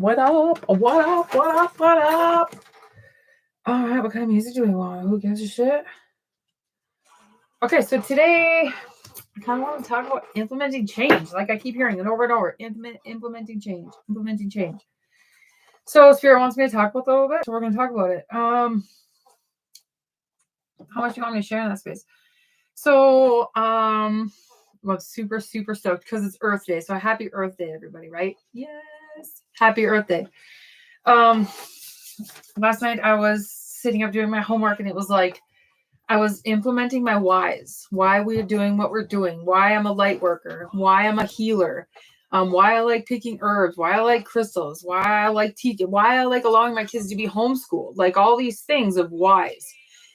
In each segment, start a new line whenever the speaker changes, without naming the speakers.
What up? What up? What up? What up? All right, what kind of music do we want? Who gives a shit? Okay, so today I kind of want to talk about implementing change. Like I keep hearing it over and over. Implementing change. Implementing change. So Spirit wants me to talk about that a little bit, so we're going to talk about it. How much do you want me to share in that space? So, I'm super, super stoked because it's Earth Day. So happy Earth Day, everybody, right? Yes. Happy Earth Day. Last night I was sitting up doing my homework and it was like I was implementing my whys, why we're doing what we're doing, why I'm a light worker, why I'm a healer, why I like picking herbs, why I like crystals, why I like teaching, why I like allowing my kids to be homeschooled, like all these things of whys.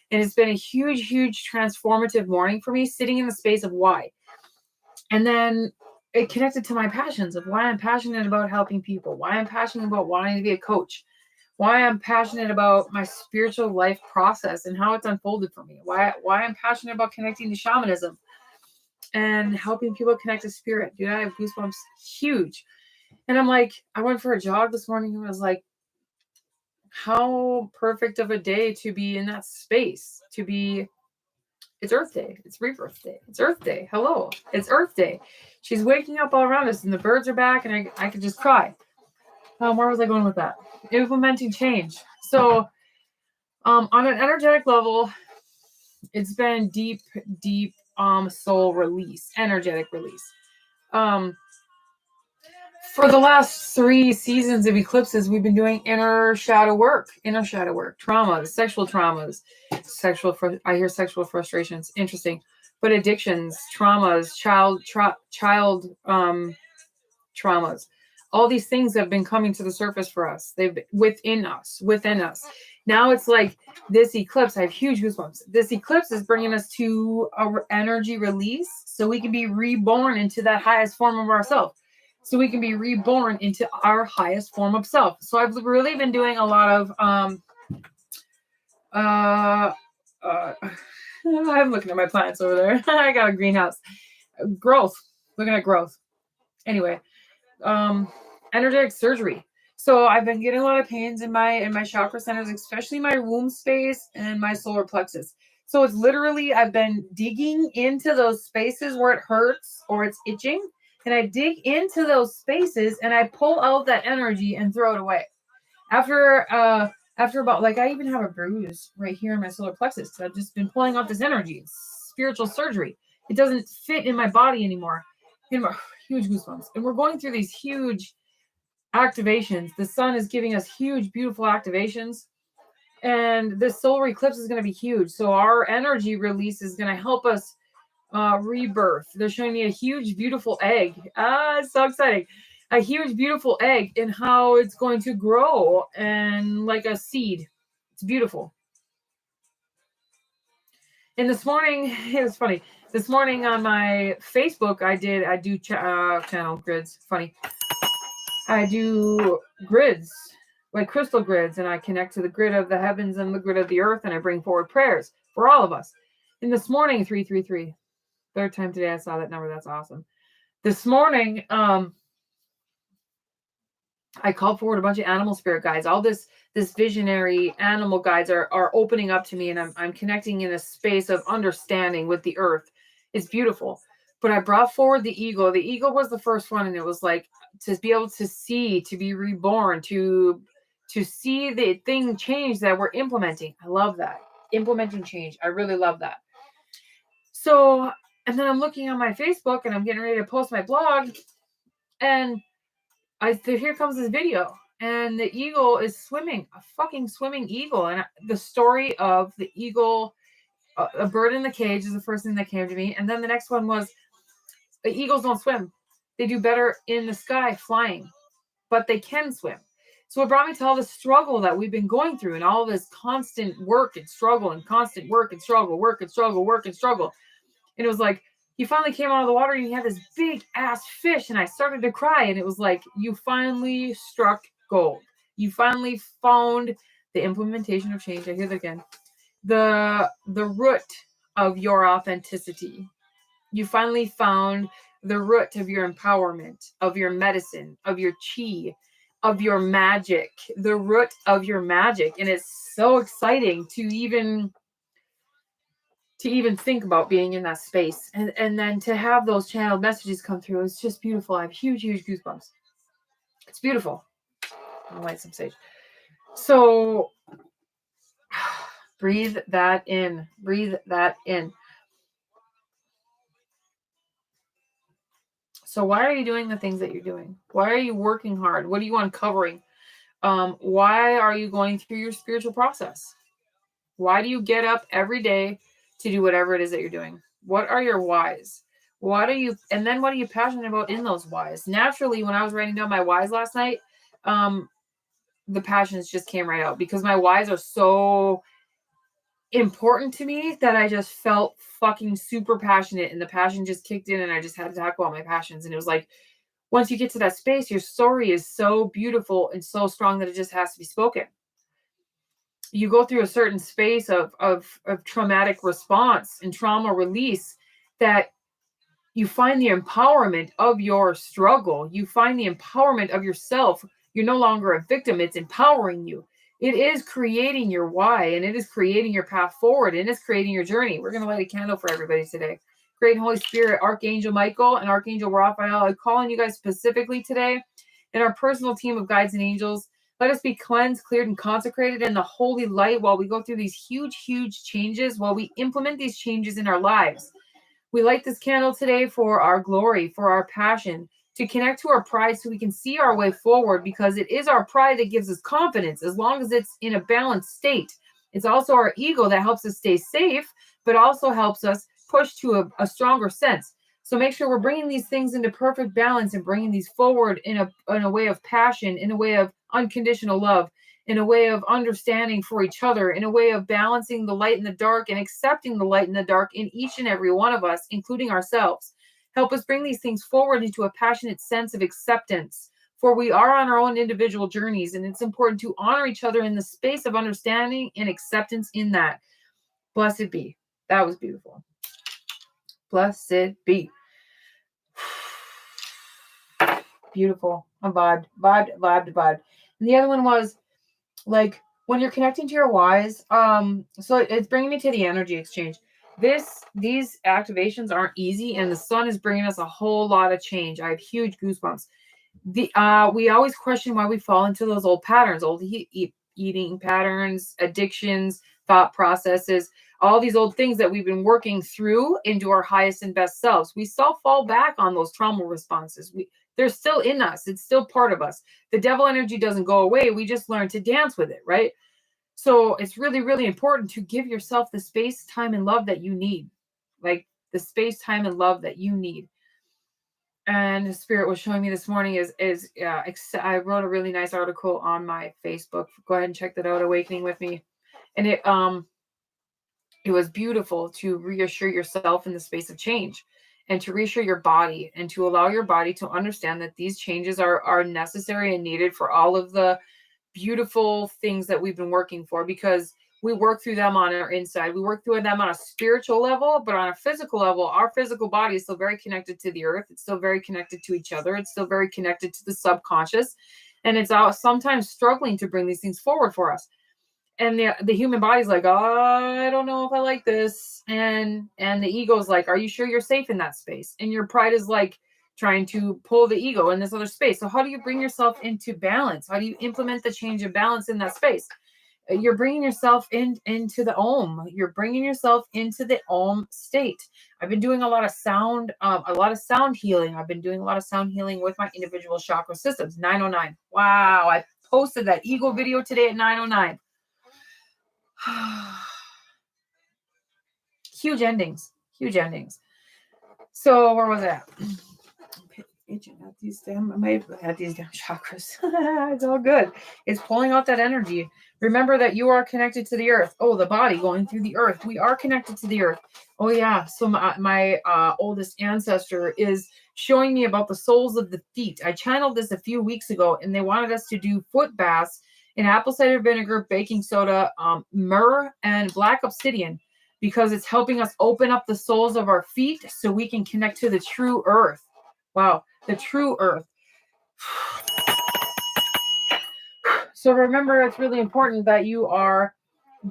And it's been a huge, huge transformative morning for me, sitting in the space of why. And then it connected to my passions of why I'm passionate about helping people, why I'm passionate about wanting to be a coach, why I'm passionate about my spiritual life process and how it's unfolded for me, why I'm passionate about connecting to shamanism and helping people connect to spirit. Dude, I have goosebumps huge. And I'm like, I went for a jog this morning and I was like, how perfect of a day to be in that space, to be, it's Earth Day, it's Rebirth Day, it's Earth Day, hello, it's Earth Day. She's waking up all around us and the birds are back and I could just cry. Where was I going with that? Implementing change. So on an energetic level, it's been deep, deep soul release, energetic release. For the last 3 seasons of eclipses, we've been doing inner shadow work, traumas, sexual traumas, I hear sexual frustrations, interesting, but addictions, traumas, child traumas. All these things have been coming to the surface for us. They've been within us. Now it's like this eclipse. I have huge goosebumps. This eclipse is bringing us to our energy release so we can be reborn into that highest form of ourselves. So we can be reborn into our highest form of self. So I've really been doing a lot of I'm looking at my plants over there. I got a greenhouse. Growth. Looking at growth. Anyway, energetic surgery. So I've been getting a lot of pains in my chakra centers, especially my womb space and my solar plexus. So it's literally I've been digging into those spaces where it hurts or it's itching, and I dig into those spaces and I pull out that energy and throw it away. After about, like, I even have a bruise right here in my solar plexus because I've just been pulling out this energy. It's spiritual surgery. It doesn't fit in my body anymore. Huge goosebumps. And we're going through these huge activations. The sun is giving us huge, beautiful activations. And this solar eclipse is going to be huge. So our energy release is going to help us rebirth. They're showing me a huge, beautiful egg. It's so exciting. A huge, beautiful egg and how it's going to grow and like a seed. It's beautiful. And this morning, it was funny. This morning on my Facebook, I do channel grids. Funny. I do grids, like crystal grids, and I connect to the grid of the heavens and the grid of the earth, and I bring forward prayers for all of us. And this morning, 333, third time today I saw that number. That's awesome. This morning, I called forward a bunch of animal spirit guides. All this visionary animal guides are opening up to me, and I'm connecting in a space of understanding with the earth. It's beautiful. But I brought forward the eagle. The eagle was the first one, and it was like to be able to see, to be reborn, to see the thing change that we're implementing. I love that. Implementing change. I really love that. So, and then I'm looking on my Facebook, and I'm getting ready to post my blog, and here comes this video, and the eagle is swimming, a fucking swimming eagle. And the story of the eagle, a bird in the cage is the first thing that came to me. And then the next one was, the eagles don't swim. They do better in the sky flying, but they can swim. So it brought me to all the struggle that we've been going through and all this constant work and struggle and constant work and struggle, work and struggle, work and struggle. And it was like, he finally came out of the water and he had this big ass fish, and I started to cry. And it was like, you finally struck gold. You finally found the implementation of change. I hear that again. The root of your authenticity. You finally found the root of your empowerment, of your medicine, of your chi, of your magic, the root of your magic. And it's so exciting to even think about being in that space, and then to have those channeled messages come through. It's just beautiful. I have huge goosebumps. It's beautiful. I'll light some sage. So breathe that in. Breathe that in. So why are you doing the things that you're doing? Why are you working hard? What are you uncovering? Why are you going through your spiritual process? Why do you get up every day to do whatever it is that you're doing? What are your whys? What are you passionate about in those whys? Naturally, when I was writing down my whys last night, the passions just came right out, because my whys are so important to me that I just felt fucking super passionate, and the passion just kicked in, and I just had to talk about my passions. And it was like, once you get to that space, your story is so beautiful and so strong that it just has to be spoken. You go through a certain space of traumatic response and trauma release, that you find the empowerment of your struggle. You find the empowerment of yourself. You're no longer a victim. It's empowering you. It is creating your why, and it is creating your path forward, and it's creating your journey. We're going to light a candle for everybody today. Great Holy Spirit, Archangel Michael and Archangel Raphael, I call on you guys specifically today, and our personal team of guides and angels. Let us be cleansed, cleared, and consecrated in the holy light while we go through these huge changes, while we implement these changes in our lives. We light this candle today for our glory, for our passion, to connect to our pride so we can see our way forward, because it is our pride that gives us confidence as long as it's in a balanced state. It's also our ego that helps us stay safe, but also helps us push to a stronger sense. So make sure we're bringing these things into perfect balance and bringing these forward in a way of passion, in a way of unconditional love, in a way of understanding for each other, in a way of balancing the light and the dark and accepting the light and the dark in each and every one of us, including ourselves. Help us bring these things forward into a passionate sense of acceptance, for we are on our own individual journeys, and it's important to honor each other in the space of understanding and acceptance in that. Blessed be. That was beautiful. Blessed be. Beautiful. I vibed. And the other one was, like, when you're connecting to your whys, so it's bringing me to the energy exchange. These activations aren't easy, and the sun is bringing us a whole lot of change. I have huge goosebumps. We always question why we fall into those old patterns, old eating patterns, addictions, thought processes, all these old things that we've been working through into our highest and best selves. We still fall back on those trauma responses. They're still in us. It's still part of us. The devil energy doesn't go away. We just learn to dance with it, right? So it's really, really important to give yourself the space, time, and love that you need. Like the space, time, and love that you need. And the Spirit was showing me this morning I wrote a really nice article on my Facebook. Go ahead and check that out, Awakening with Me. And it was beautiful to reassure yourself in the space of change, and to reassure your body, and to allow your body to understand that these changes are necessary and needed for all of the beautiful things that we've been working for, because we work through them on our inside. We work through them on a spiritual level, but on a physical level, our physical body is still very connected to the earth. It's still very connected to each other. It's still very connected to the subconscious. And it's sometimes struggling to bring these things forward for us. And the human body's like, oh, I don't know if I like this. And the ego's like, are you sure you're safe in that space? And your pride is like trying to pull the ego in this other space. So how do you bring yourself into balance? How do you implement the change of balance in that space? You're bringing yourself into the Om. You're bringing yourself into the Om state. I've been doing a lot of sound healing. I've been doing a lot of sound healing with my individual chakra systems. 909. Wow. I posted that ego video today at 909. Huge endings. So where was I at? I might have had these damn chakras. It's all good. It's pulling out that energy. Remember that you are connected to the earth. Oh, the body going through the earth. We are connected to the earth. Oh yeah. So my oldest ancestor is showing me about the soles of the feet. I channeled this a few weeks ago, and they wanted us to do foot baths in apple cider vinegar, baking soda, myrrh, and black obsidian, because it's helping us open up the soles of our feet so we can connect to the true earth. Wow, the true earth. So remember, it's really important that you are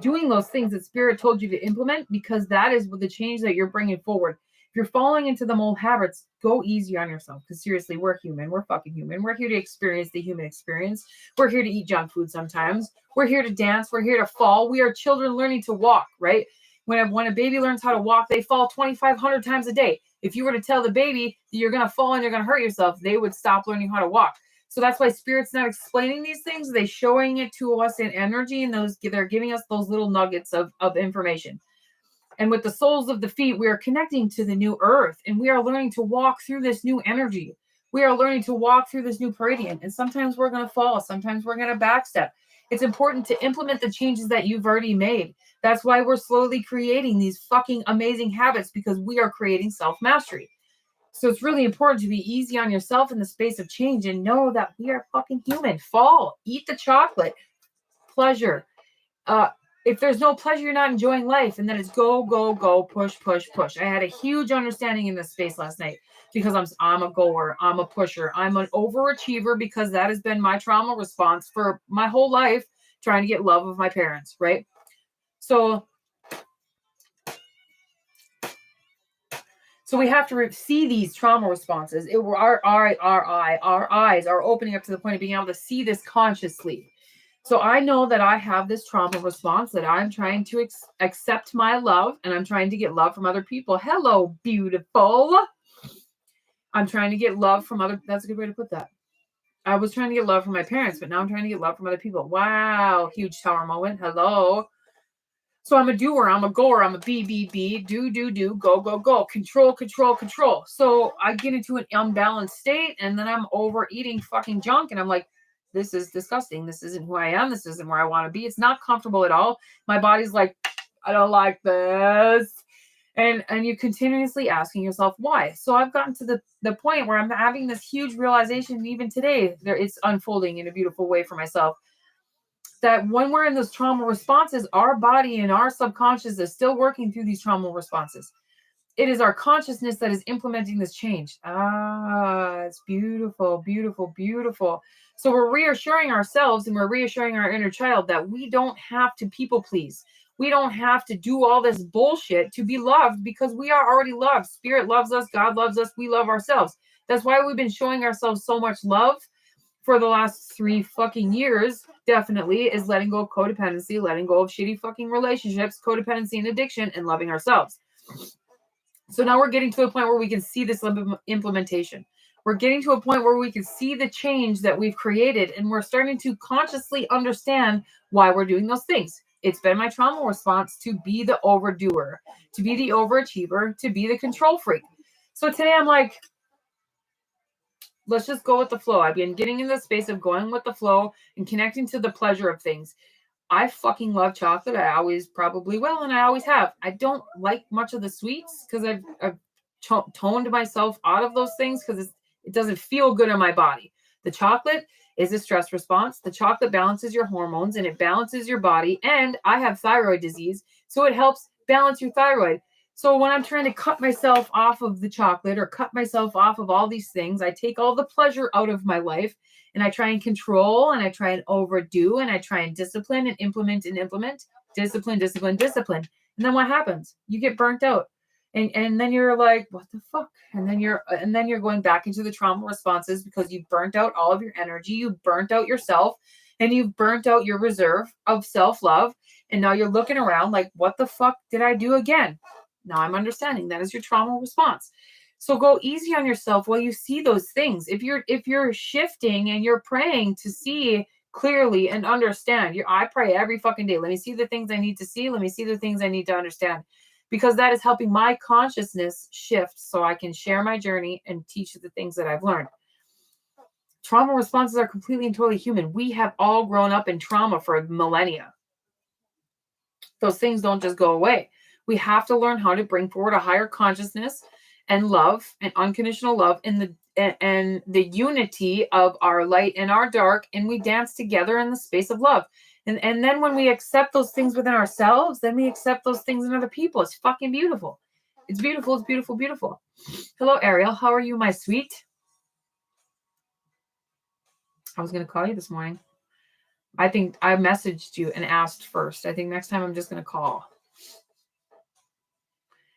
doing those things that spirit told you to implement, because that is the change that you're bringing forward. If you're falling into them old habits, go easy on yourself, because seriously, we're human. We're fucking human. We're here to experience the human experience. We're here to eat junk food sometimes. We're here to dance. We're here to fall. We are children learning to walk, right? When a baby learns how to walk, they fall 2,500 times a day. If you were to tell the baby that you're going to fall and you're going to hurt yourself, they would stop learning how to walk. So that's why spirit's not explaining these things. They're showing it to us in energy, and they're giving us those little nuggets of information. And with the soles of the feet, we are connecting to the new earth, and we are learning to walk through this new energy. We are learning to walk through this new peridian. And sometimes we're going to fall. Sometimes we're going to backstep. It's important to implement the changes that you've already made. That's why we're slowly creating these fucking amazing habits, because we are creating self-mastery. So it's really important to be easy on yourself in the space of change and know that we are fucking human. Fall, eat the chocolate, pleasure. If there's no pleasure, you're not enjoying life. And then it's go, go, go, push, push, push. I had a huge understanding in this space last night, because I'm a goer, I'm a pusher, I'm an overachiever, because that has been my trauma response for my whole life, trying to get love of my parents, right? So we have to see these trauma responses. Our eyes are opening up to the point of being able to see this consciously. So I know that I have this trauma response, that I'm trying to accept my love, and I'm trying to get love from other people. Hello, beautiful. I'm trying to get love from other. That's a good way to put that. I was trying to get love from my parents, but now I'm trying to get love from other people. Wow, huge tower moment. Hello. So I'm a doer, I'm a goer, I'm a BBB, do, go, go, go, control, control, control. So I get into an unbalanced state, and then I'm overeating fucking junk, and I'm like, this is disgusting. This isn't who I am. This isn't where I want to be. It's not comfortable at all. My body's like, I don't like this. And you're continuously asking yourself why. So I've gotten to the point where I'm having this huge realization, even today, it's unfolding in a beautiful way for myself, that when we're in those trauma responses, our body and our subconscious is still working through these trauma responses. It is our consciousness that is implementing this change. It's beautiful, beautiful, beautiful. So we're reassuring ourselves, and we're reassuring our inner child that we don't have to people please. We don't have to do all this bullshit to be loved, because we are already loved. Spirit loves us. God loves us. We love ourselves. That's why we've been showing ourselves so much love for the last 3 fucking years, definitely, is letting go of codependency, letting go of shitty fucking relationships, codependency and addiction, and loving ourselves. So now we're getting to a point where we can see this implementation. We're getting to a point where we can see the change that we've created, and we're starting to consciously understand why we're doing those things. It's been my trauma response to be the overdoer, to be the overachiever, to be the control freak. So today I'm like, let's just go with the flow. I've been getting in the space of going with the flow and connecting to the pleasure of things. I fucking love chocolate. I always probably will, and I always have. I don't like much of the sweets, because I've toned myself out of those things, because it doesn't feel good in my body. The chocolate is a stress response. The chocolate balances your hormones, and it balances your body. And I have thyroid disease, so it helps balance your thyroid. So when I'm trying to cut myself off of the chocolate, or cut myself off of all these things, I take all the pleasure out of my life, and I try and control, and I try and overdo, and I try and discipline and implement, discipline, discipline, discipline. And then what happens? You get burnt out. And then you're like, what the fuck? And then you're going back into the trauma responses, because you've burnt out all of your energy, you've burnt out yourself, and you've burnt out your reserve of self-love. And now you're looking around like, what the fuck did I do again? Now I'm understanding that is your trauma response. So go easy on yourself while you see those things. If you're shifting and you're praying to see clearly and understand, I pray every fucking day. Let me see the things I need to see. Let me see the things I need to understand, because that is helping my consciousness shift, so I can share my journey and teach the things that I've learned. Trauma responses are completely and totally human. We have all grown up in trauma for millennia. Those things don't just go away. We have to learn how to bring forward a higher consciousness and love and unconditional love and the unity of our light and our dark, and we dance together in the space of love. And then when we accept those things within ourselves, then we accept those things in other people. It's fucking beautiful. It's beautiful. It's beautiful, beautiful. Hello, Ariel. How are you, my sweet? I was going to call you this morning. I think I messaged you and asked first. I think next time I'm just going to call.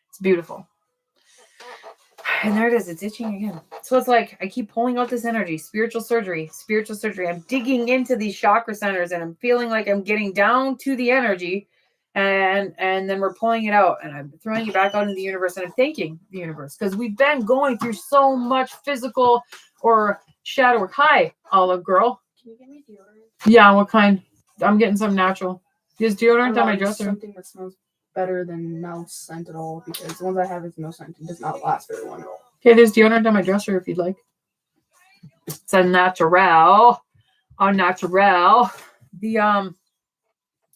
It's beautiful. And there it is. It's itching again. So it's like I keep pulling out this energy. Spiritual surgery. Spiritual surgery. I'm digging into these chakra centers and I'm feeling like I'm getting down to the energy. And then we're pulling it out and I'm throwing it back out into the universe and I'm thanking the universe because we've been going through so much physical or shadow work. Hi, Olive Girl.
Can you give me deodorant?
Yeah, what kind? I'm getting some natural. There's deodorant on my dresser.
Something that smells better than no scent at all because the ones I have is no scent. It does not last very long at all.
Okay, there's deodorant on my dresser if you'd like. It's a natural. A natural. The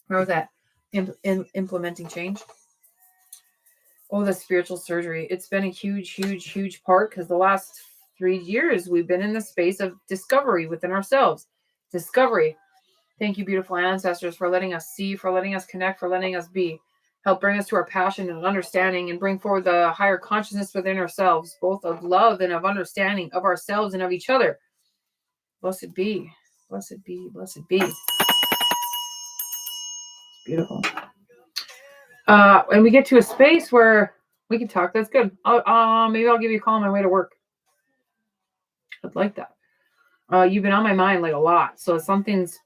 where was that? Implementing change. Oh, the spiritual surgery. It's been a huge part because the last 3 years we've been in the space of discovery within ourselves. Discovery. Thank you, beautiful ancestors, for letting us see, for letting us connect, for letting us be. Help bring us to our passion and understanding and bring forward the higher consciousness within ourselves, both of love and of understanding of ourselves and of each other. Blessed be. Blessed be. Blessed be. Beautiful. And we get to a space where we can talk. That's good. Maybe I'll give you a call on my way to work. I'd like that. You've been on my mind like a lot. So something's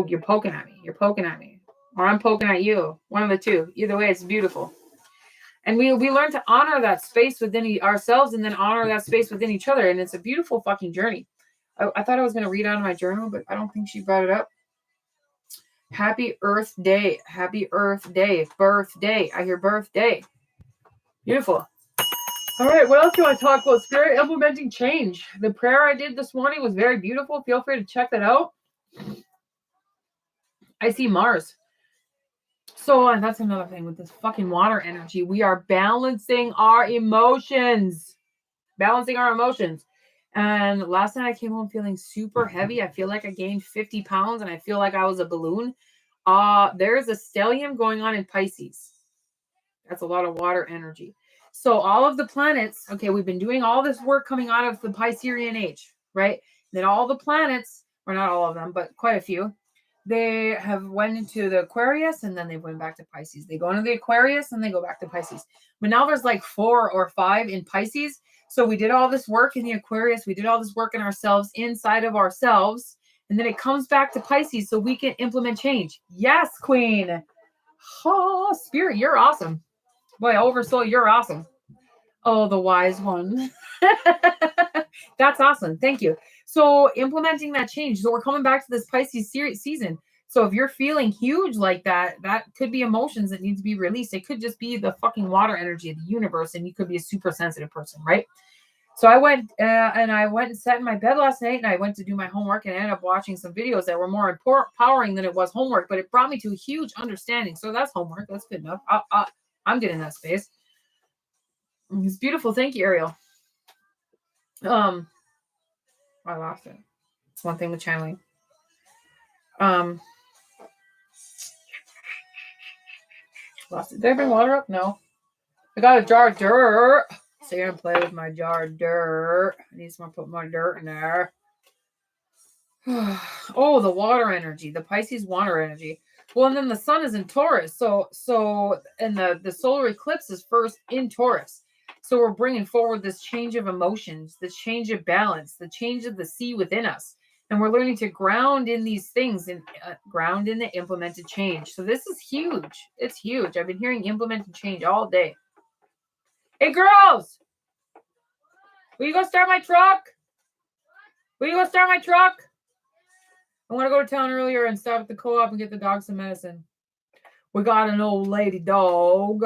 you're poking at me. You're poking at me. Or I'm poking at you. One of the two. Either way, it's beautiful. And we learn to honor that space within ourselves and then honor that space within each other. And it's a beautiful fucking journey. I thought I was going to read out of my journal, but I don't think she brought it up. Happy Earth Day. Happy Earth Day. Birthday. I hear birthday. Beautiful. All right. What else do I want to talk about? Spirit implementing change. The prayer I did this morning was very beautiful. Feel free to check that out. I see Mars. So that's another thing with this fucking water energy. We are balancing our emotions. Balancing our emotions. And last night I came home feeling super heavy. I feel like I gained 50 pounds and I feel like I was a balloon. There's a stellium going on in Pisces. That's a lot of water energy. So all of the planets, okay, we've been doing all this work coming out of the Piscean age, right? Then all the planets, or not all of them, but quite a few, they have went into the Aquarius and then they went back to Pisces. They go into the Aquarius and they go back to Pisces. But now there's like 4 or 5 in Pisces. So we did all this work in the Aquarius. We did all this work in ourselves, inside of ourselves. And then it comes back to Pisces so we can implement change. Yes, Queen. Oh, Spirit, you're awesome. Boy, Oversoul, you're awesome. Oh, the wise one. That's awesome. Thank you. So implementing that change. So we're coming back to this Pisces season. So if you're feeling huge like that, that could be emotions that need to be released. It could just be the fucking water energy of the universe, and you could be a super sensitive person, right? So I went and sat in my bed last night, and I went to do my homework, and I ended up watching some videos that were more empowering than it was homework, but it brought me to a huge understanding. So that's homework. That's good enough. I'm getting that space. It's beautiful. Thank you, Ariel. I lost it. It's one thing with channeling. Lost it. Did I bring water up? No. I got a jar of dirt. So you're gonna play with my jar of dirt. I need to put more dirt in there. Oh, the water energy, the Pisces water energy. Well, and then the sun is in Taurus. So and the solar eclipse is first in Taurus. So we're bringing forward this change of emotions, this change of balance, the change of the sea within us. And we're learning to ground in these things and ground in the implemented change. So this is huge. It's huge. I've been hearing implemented change all day. Hey, girls, will you go start my truck? Will you go start my truck? I want to go to town earlier and stop at the co-op and get the dog some medicine. We got an old lady dog,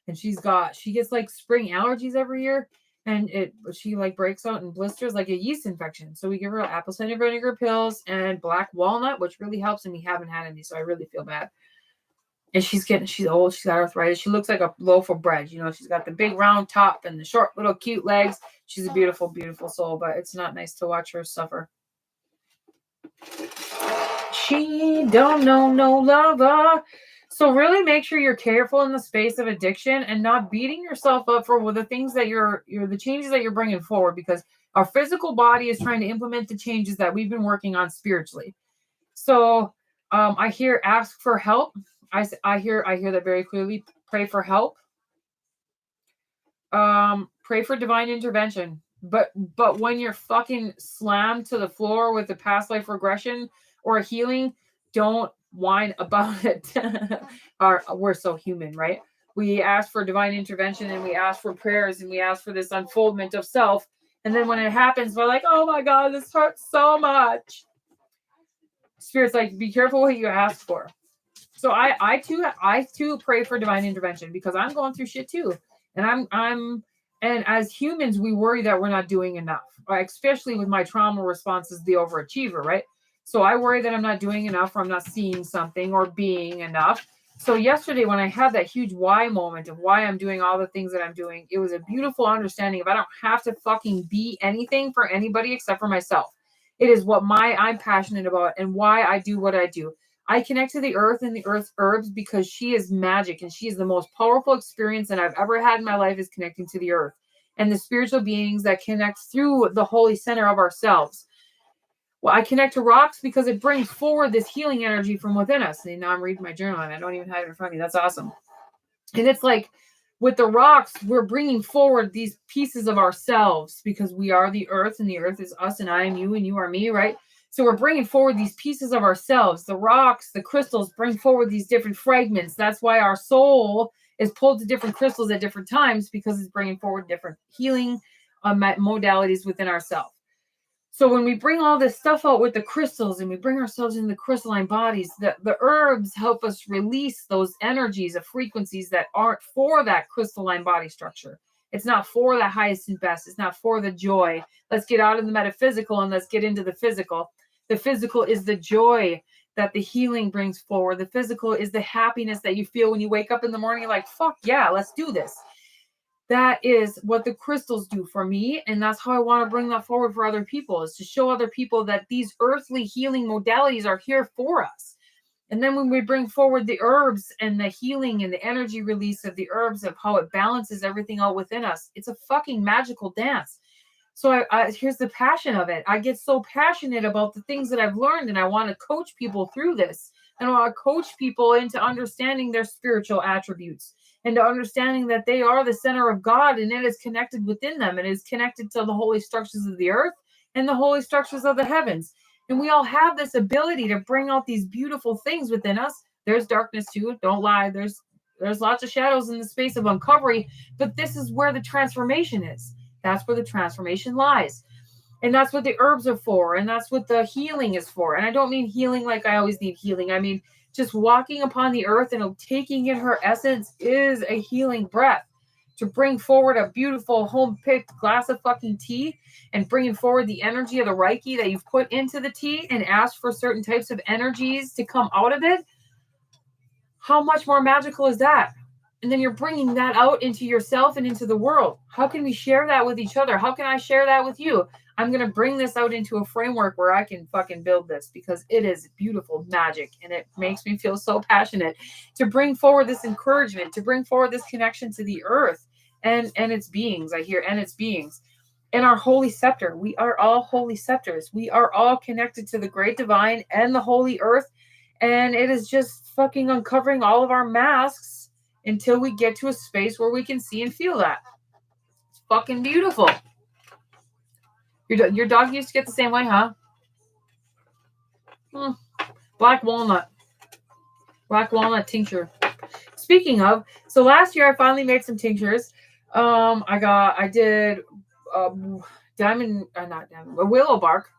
and she gets like spring allergies every year, and she like breaks out in blisters like a yeast infection. So we give her apple cider vinegar pills and black walnut, which really helps, and we haven't had any, so I really feel bad. And she's old, she's got arthritis. She looks like a loaf of bread. You know, she's got the big round top and the short little cute legs. She's a beautiful, beautiful soul, but it's not nice to watch her suffer. She don't know no lover. So really make sure you're careful in the space of addiction and not beating yourself up for the things that the changes that you're bringing forward, because our physical body is trying to implement the changes that we've been working on spiritually. So I hear ask for help. I hear that very clearly. Pray for help. Pray for divine intervention. But when you're fucking slammed to the floor with a past life regression or a healing, don't whine about it. We're so human, right? We ask for divine intervention and we ask for prayers and we ask for this unfoldment of self. And then when it happens, we're like, oh my God, this hurts so much. Spirit's like, be careful what you ask for. So I too pray for divine intervention because I'm going through shit too. And and as humans, we worry that we're not doing enough, right? Especially with my trauma response as the overachiever, right? So I worry that I'm not doing enough or I'm not seeing something or being enough. So yesterday when I had that huge why moment of why I'm doing all the things that I'm doing, it was a beautiful understanding of I don't have to fucking be anything for anybody except for myself. It is what I'm passionate about and why I do what I do. I connect to the earth and the earth's herbs because she is magic and she is the most powerful experience that I've ever had in my life is connecting to the earth and the spiritual beings that connect through the holy center of ourselves. Well, I connect to rocks because it brings forward this healing energy from within us. And now I'm reading my journal and I don't even have it in front of me. That's awesome. And it's like with the rocks, we're bringing forward these pieces of ourselves because we are the earth and the earth is us and I am you and you are me, right? So we're bringing forward these pieces of ourselves. The rocks, the crystals bring forward these different fragments. That's why our soul is pulled to different crystals at different times because it's bringing forward different healing modalities within ourselves. So when we bring all this stuff out with the crystals and we bring ourselves into the crystalline bodies, the herbs help us release those energies of frequencies that aren't for that crystalline body structure. It's not for the highest and best. It's not for the joy. Let's get out of the metaphysical and let's get into the physical. The physical is the joy that the healing brings forward. The physical is the happiness that you feel when you wake up in the morning. You're like, fuck yeah, let's do this. That is what the crystals do for me. And that's how I want to bring that forward for other people, is to show other people that these earthly healing modalities are here for us. And then when we bring forward the herbs and the healing and the energy release of the herbs of how it balances everything out within us, it's a fucking magical dance. So here's the passion of it. I get so passionate about the things that I've learned and I want to coach people through this. And I want to coach people into understanding their spiritual attributes and to understanding that they are the center of God and it is connected within them. It is connected to the holy structures of the earth and the holy structures of the heavens. And we all have this ability to bring out these beautiful things within us. There's darkness too. Don't lie. There's lots of shadows in the space of uncovery, but this is where the transformation is. That's where the transformation lies. And that's what the herbs are for. And that's what the healing is for. And I don't mean healing like I always need healing. I mean, just walking upon the earth and taking in her essence is a healing breath. To bring forward a beautiful home-picked glass of fucking tea and bringing forward the energy of the Reiki that you've put into the tea and asked for certain types of energies to come out of it. How much more magical is that? And then you're bringing that out into yourself and into the world. How can we share that with each other? How can I share that with you? I'm going to bring this out into a framework where I can fucking build this because it is beautiful magic and it makes me feel so passionate to bring forward this encouragement, to bring forward this connection to the earth and its beings. I hear, and its beings. And our holy scepter. We are all holy scepters. We are all connected to the great divine and the holy earth. And it is just fucking uncovering all of our masks until we get to a space where we can see and feel that. It's fucking beautiful. Your dog used to get the same way, huh? Black walnut tincture. Speaking of, so last year I finally made some tinctures. I did willow bark,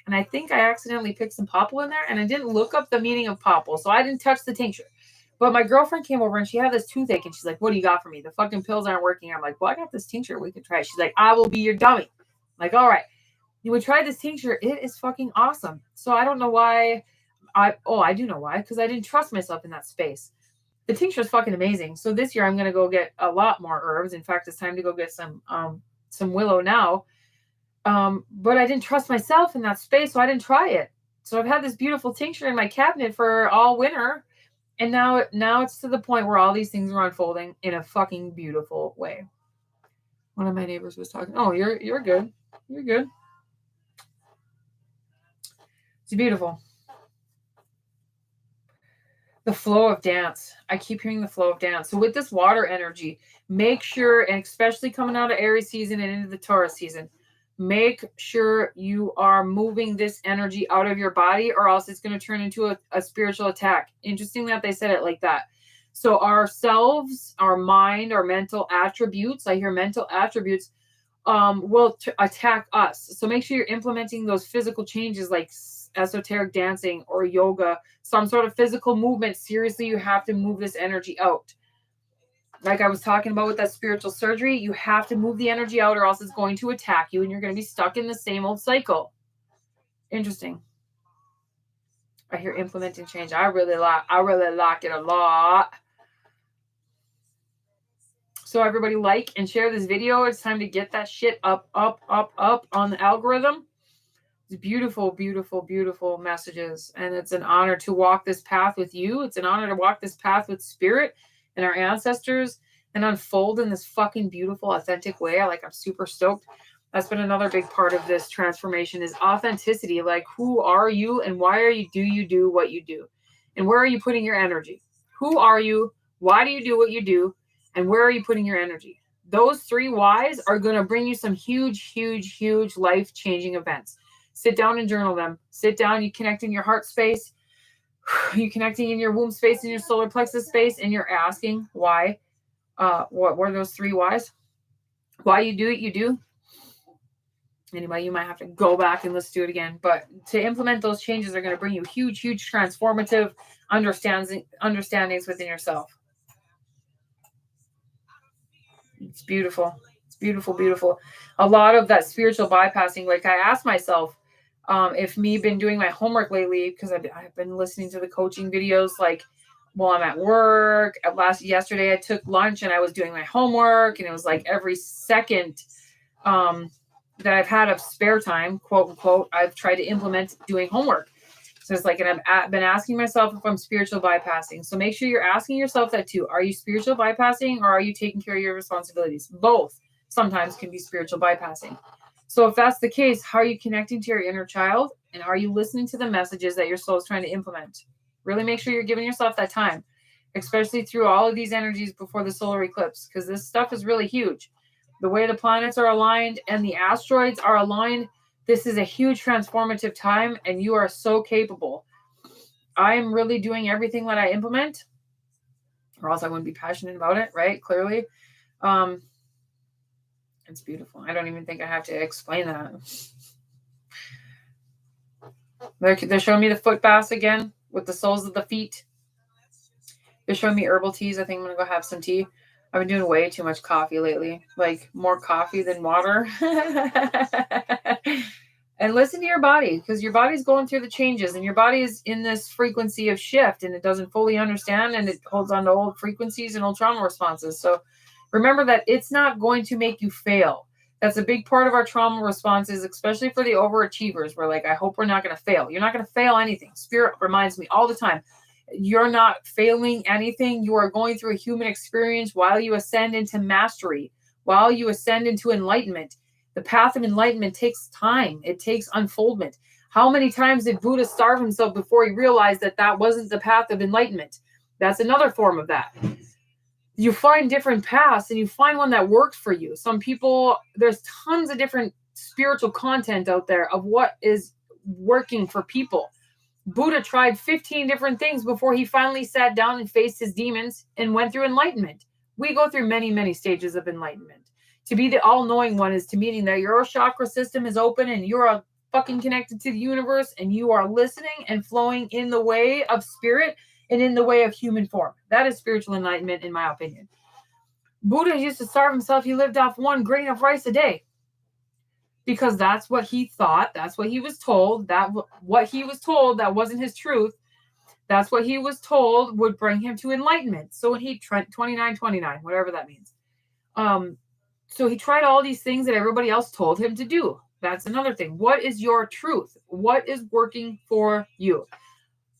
and I think I accidentally picked some popple in there, and I didn't look up the meaning of popple, so I didn't touch the tincture. But my girlfriend came over and she had this toothache, and she's like, "What do you got for me? The fucking pills aren't working." I'm like, "Well, I got this tincture. We could try it." She's like, "I will be your dummy." I'm like, all right. We tried this tincture. It is fucking awesome. So I don't know why. I do know why, because I didn't trust myself in that space. The tincture is fucking amazing. So this year I'm gonna go get a lot more herbs. In fact, it's time to go get some willow now. But I didn't trust myself in that space, so I didn't try it. So I've had this beautiful tincture in my cabinet for all winter. And now it's to the point where all these things are unfolding in a fucking beautiful way. One of my neighbors was talking. Oh, you're good. You're good. It's beautiful. The flow of dance. I keep hearing the flow of dance. So with this water energy, make sure, and especially coming out of Aries season and into the Taurus season, make sure you are moving this energy out of your body, or else it's going to turn into a spiritual attack. Interesting that they said it like that. So ourselves, our mind, our mental attributes, I hear mental attributes, will attack us. So make sure you're implementing those physical changes like esoteric dancing or yoga, some sort of physical movement. Seriously, you have to move this energy out. Like I was talking about with that spiritual surgery, you have to move the energy out or else it's going to attack you and you're going to be stuck in the same old cycle. Interesting. I hear implementing change. I really like it a lot. So everybody like and share this video. It's time to get that shit up on the algorithm. It's beautiful, beautiful, beautiful messages. And it's an honor to walk this path with you. It's an honor to walk this path with spirit and our ancestors and unfold in this fucking beautiful, authentic way. I'm super stoked. That's been another big part of this transformation is authenticity. Like, who are you and why do you do what you do? And where are you putting your energy? Who are you? Why do you do what you do? And where are you putting your energy? Those 3 whys are going to bring you some huge, huge, huge life-changing events. Sit down and journal them. Sit down, you connect in your heart space, you connecting in your womb space, in your solar plexus space, and you're asking why. What were those 3 whys? Why you do what you do. Anyway, you might have to go back and let's do it again. But to implement those changes are going to bring you huge, huge transformative understandings within yourself. It's beautiful. It's beautiful, beautiful. A lot of that spiritual bypassing, like I asked myself, if me been doing my homework lately, because I've been listening to the coaching videos, like while I'm at work. Yesterday I took lunch and I was doing my homework, and it was like every second that I've had of spare time, quote unquote, I've tried to implement doing homework. So it's like, and I've been asking myself if I'm spiritual bypassing. So make sure you're asking yourself that too. Are you spiritual bypassing or are you taking care of your responsibilities? Both sometimes can be spiritual bypassing. So if that's the case, how are you connecting to your inner child? And are you listening to the messages that your soul is trying to implement? Really make sure you're giving yourself that time, especially through all of these energies before the solar eclipse, because this stuff is really huge. The way the planets are aligned and the asteroids are aligned, this is a huge transformative time, and you are so capable. I am really doing everything that I implement, or else I wouldn't be passionate about it, right? Clearly. It's beautiful. I don't even think I have to explain that. They're showing me the foot baths again with the soles of the feet. They're showing me herbal teas. I think I'm going to go have some tea. I've been doing way too much coffee lately, like more coffee than water. And listen to your body, because your body's going through the changes and your body is in this frequency of shift and it doesn't fully understand and it holds on to old frequencies and old trauma responses. So remember that it's not going to make you fail. That's a big part of our trauma responses, especially for the overachievers. We're like, I hope we're not going to fail. You're not going to fail anything. Spirit reminds me all the time. You're not failing anything. You are going through a human experience while you ascend into mastery, while you ascend into enlightenment. The path of enlightenment takes time. It takes unfoldment. How many times did Buddha starve himself before he realized that that wasn't the path of enlightenment? That's another form of that. You find different paths and you find one that works for you. Some people, there's tons of different spiritual content out there of what is working for people. Buddha tried 15 different things before he finally sat down and faced his demons and went through enlightenment. We go through many, many stages of enlightenment. To be the all-knowing one is to meaning that your chakra system is open and you're fucking connected to the universe and you are listening and flowing in the way of spirit and in the way of human form. That is spiritual enlightenment, in my opinion. Buddha used to starve himself. He lived off 1 grain of rice a day because that's what he thought. That's what he was told. What he was told, that wasn't his truth. That's what he was told would bring him to enlightenment. So when he tried 29, whatever that means. So he tried all these things that everybody else told him to do. That's another thing. What is your truth? What is working for you?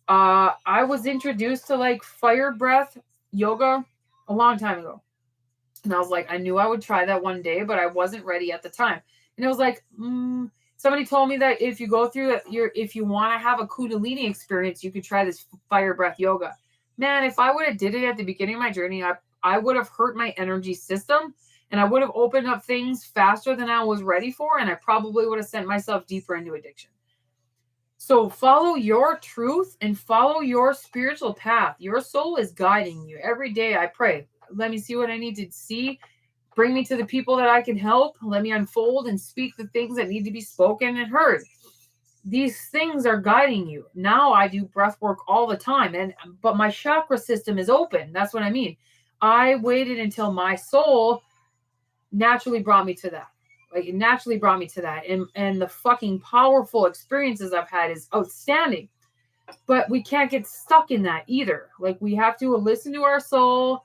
I was introduced to like fire breath yoga a long time ago. And I was like, I knew I would try that one day, but I wasn't ready at the time. And it was like, somebody told me that if you go through if you want to have a Kundalini experience, you could try this fire breath yoga. man, if I would have did it at the beginning of my journey, I would have hurt my energy system and I would have opened up things faster than I was ready for. And I probably would have sent myself deeper into addiction. So follow your truth and follow your spiritual path. Your soul is guiding you. Every day I pray, let me see what I need to see. Bring me to the people that I can help. Let me unfold and speak the things that need to be spoken and heard. These things are guiding you. Now I do breath work all the time, but my chakra system is open. That's what I mean. I waited until my soul naturally brought me to that. Like it naturally brought me to that. And the fucking powerful experiences I've had is outstanding. But we can't get stuck in that either. Like we have to listen to our soul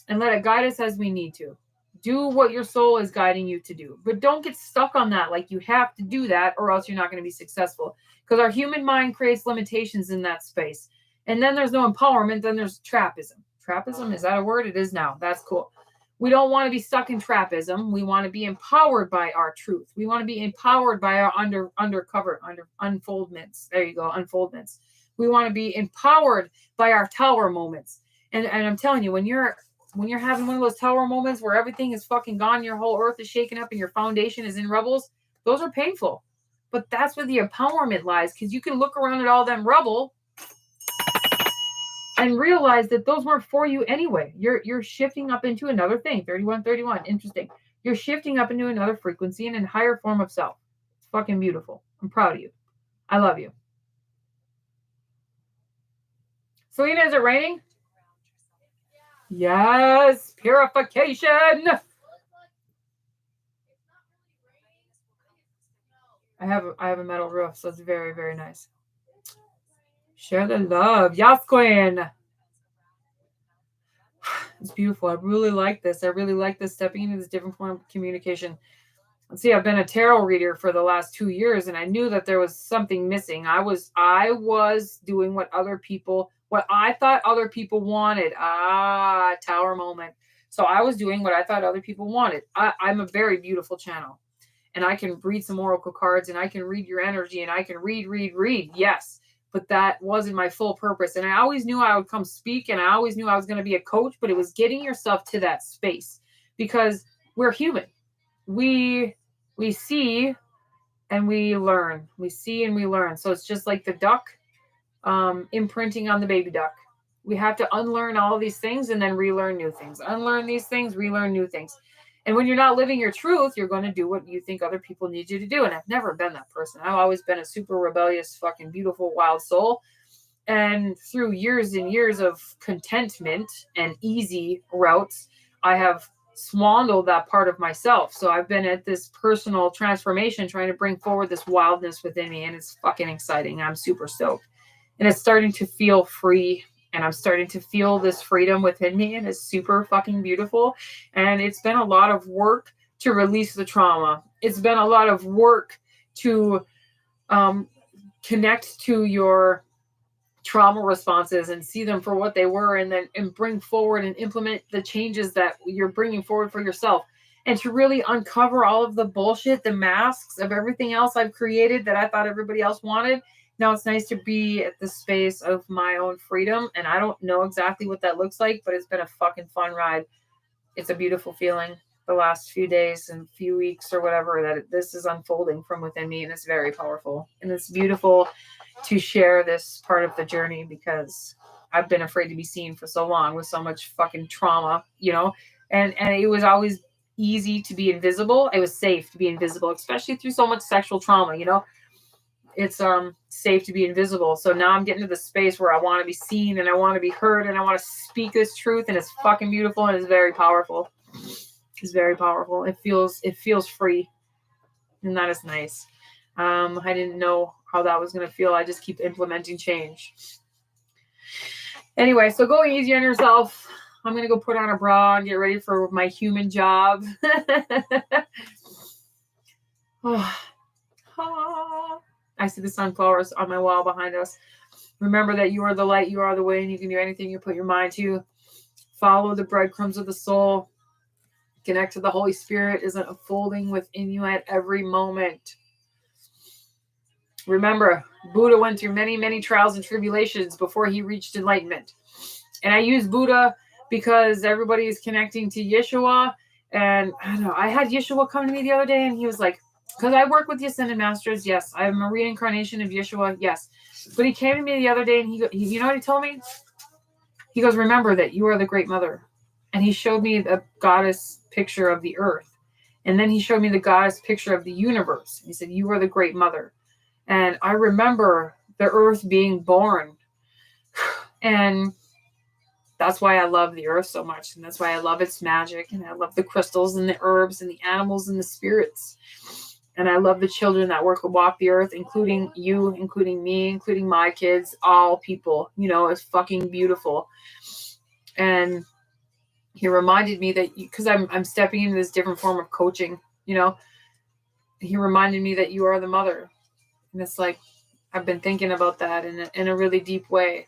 and let it guide us as we need to. Do what your soul is guiding you to do. But don't get stuck on that. Like you have to do that or else you're not going to be successful. Because our human mind creates limitations in that space. And then there's no empowerment. Then there's trapism. Trapism, is that a word? It is now. That's cool. We don't want to be stuck in trapism. We want to be empowered by our truth. We want to be empowered by our unfoldments. There you go, unfoldments. We want to be empowered by our tower moments. And I'm telling you, when you're having one of those tower moments where everything is fucking gone, your whole earth is shaken up and your foundation is in rubbles, those are painful. But that's where the empowerment lies, because you can look around at all them rubble and realize that those weren't for you anyway. You're shifting up into another thing. 3131. Interesting. You're shifting up into another frequency and a higher form of self. It's fucking beautiful. I'm proud of you. I love you. Selena, is it raining? Yes. Purification. I have a metal roof, so it's very, very nice. Share the love. Yes, Queen. It's beautiful. I really like this. I really like this, stepping into this different form of communication. Let's see, I've been a tarot reader for the last 2 years, and I knew that there was something missing. I was doing what I thought other people wanted. Tower moment. So I was doing what I thought other people wanted. I'm a very beautiful channel. And I can read some oracle cards, and I can read your energy, and I can read. Yes. But that wasn't my full purpose. And I always knew I would come speak, and I always knew I was going to be a coach, but it was getting yourself to that space, because we're human. We see and we learn. We see and we learn. So it's just like the duck imprinting on the baby duck. We have to unlearn all of these things and then relearn new things. Unlearn these things, relearn new things. And when you're not living your truth, you're going to do what you think other people need you to do. And I've never been that person. I've always been a super rebellious, fucking beautiful, wild soul. And through years and years of contentment and easy routes, I have swindled that part of myself. So I've been at this personal transformation, trying to bring forward this wildness within me. And it's fucking exciting. I'm super stoked. And it's starting to feel free. And I'm starting to feel this freedom within me, and it's super fucking beautiful. And it's been a lot of work to release the trauma. It's been a lot of work to connect to your trauma responses and see them for what they were, and bring forward and implement the changes that you're bringing forward for yourself. And to really uncover all of the bullshit, the masks of everything else I've created that I thought everybody else wanted. Now it's nice to be at the space of my own freedom. And I don't know exactly what that looks like, but it's been a fucking fun ride. It's a beautiful feeling the last few days and few weeks or whatever that this is unfolding from within me. And it's very powerful. And it's beautiful to share this part of the journey, because I've been afraid to be seen for so long with so much fucking trauma, and it was always easy to be invisible. It was safe to be invisible, especially through so much sexual trauma, It's safe to be invisible. So now I'm getting to the space where I want to be seen and I want to be heard and I want to speak this truth, and it's fucking beautiful and it's very powerful. It's very powerful. It feels free, and that is nice. I didn't know how that was going to feel. I just keep implementing change. Anyway, so go easy on yourself. I'm going to go put on a bra and get ready for my human job. I see the sunflowers on my wall behind us. Remember that you are the light, you are the way, and you can do anything you put your mind to. Follow the breadcrumbs of the soul. Connect to the Holy Spirit is unfolding within you at every moment. Remember, Buddha went through many, many trials and tribulations before he reached enlightenment. And I use Buddha because everybody is connecting to Yeshua. And I don't know, I had Yeshua come to me the other day and he was like, because I work with the Ascended Masters, yes. I'm a reincarnation of Yeshua, yes. But he came to me the other day and he you know what he told me? He goes, remember that you are the Great Mother. And he showed me the goddess picture of the earth. And then he showed me the goddess picture of the universe. He said, you are the Great Mother. And I remember the earth being born. And that's why I love the earth so much. And that's why I love its magic. And I love the crystals and the herbs and the animals and the spirits. And I love the children that walk the earth, including you, including me, including my kids, all people. You know, it's fucking beautiful. And he reminded me that, because I'm stepping into this different form of coaching, you know, he reminded me that you are the mother. And it's like, I've been thinking about that in a really deep way.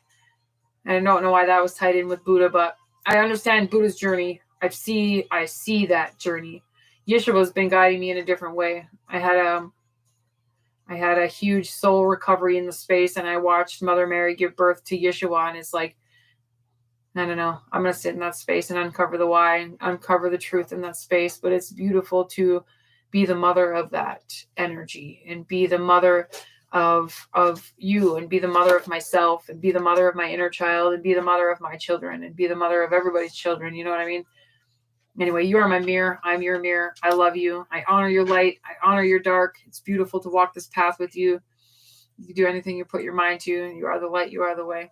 And I don't know why that was tied in with Buddha, but I understand Buddha's journey. I see that journey. Yeshua's been guiding me in a different way. I had a huge soul recovery in the space, and I watched Mother Mary give birth to Yeshua, and it's like, I don't know, I'm going to sit in that space and uncover the why and uncover the truth in that space. But it's beautiful to be the mother of that energy and be the mother of you and be the mother of myself and be the mother of my inner child and be the mother of my children and be the mother of everybody's children. You know what I mean? Anyway, you are my mirror. I'm your mirror. I love you. I honor your light. I honor your dark. It's beautiful to walk this path with you. You do anything you put your mind to. You are the light. You are the way.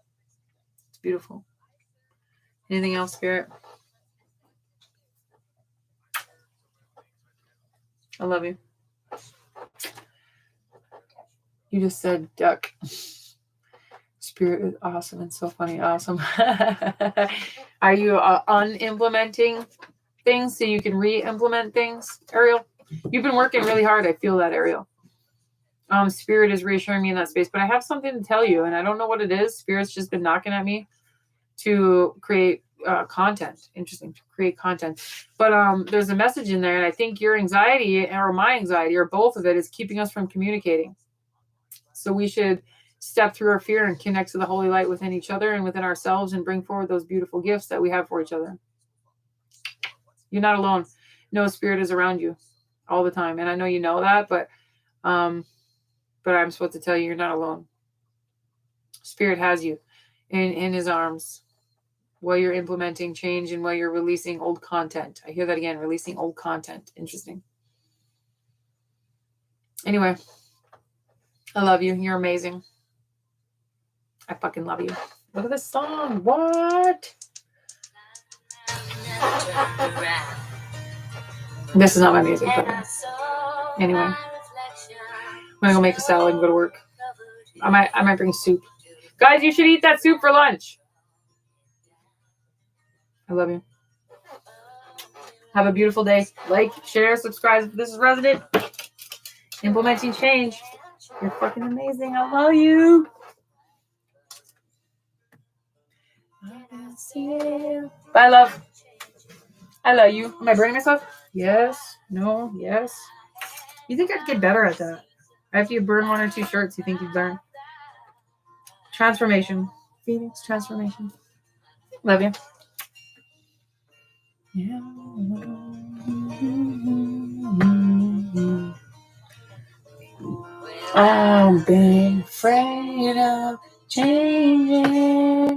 It's beautiful. Anything else, Spirit? I love you. You just said duck. Spirit is awesome and so funny. Awesome. Are you unimplementing things so you can re-implement things, Ariel? You've been working really hard. I feel that, Ariel. Spirit is reassuring me in that space, but I have something to tell you, and I don't know what it is. Spirit's just been knocking at me to create content. Interesting, to create content. But there's a message in there, and I think your anxiety or my anxiety or both of it is keeping us from communicating. So we should step through our fear and connect to the holy light within each other and within ourselves and bring forward those beautiful gifts that we have for each other. You're not alone. No, Spirit is around you all the time. And I know you know that, but I'm supposed to tell you you're not alone. Spirit has you in his arms while you're implementing change and while you're releasing old content. I hear that again, releasing old content. Interesting. Anyway, I love you. You're amazing. I fucking love you. Look at this song. What? This is not my music, but anyway. I'm gonna go make a salad and go to work. I might bring soup. Guys, you should eat that soup for lunch. I love you. Have a beautiful day. Like, share, subscribe if this is resonant. Implementing change. You're fucking amazing. I love you. Bye, love. I love you. Am I burning myself? Yes. No. Yes. You think I'd get better at that? After you burn 1 or 2 shirts, you think you'd learn? Transformation. Phoenix transformation. Love you. Yeah. I've been afraid of changing.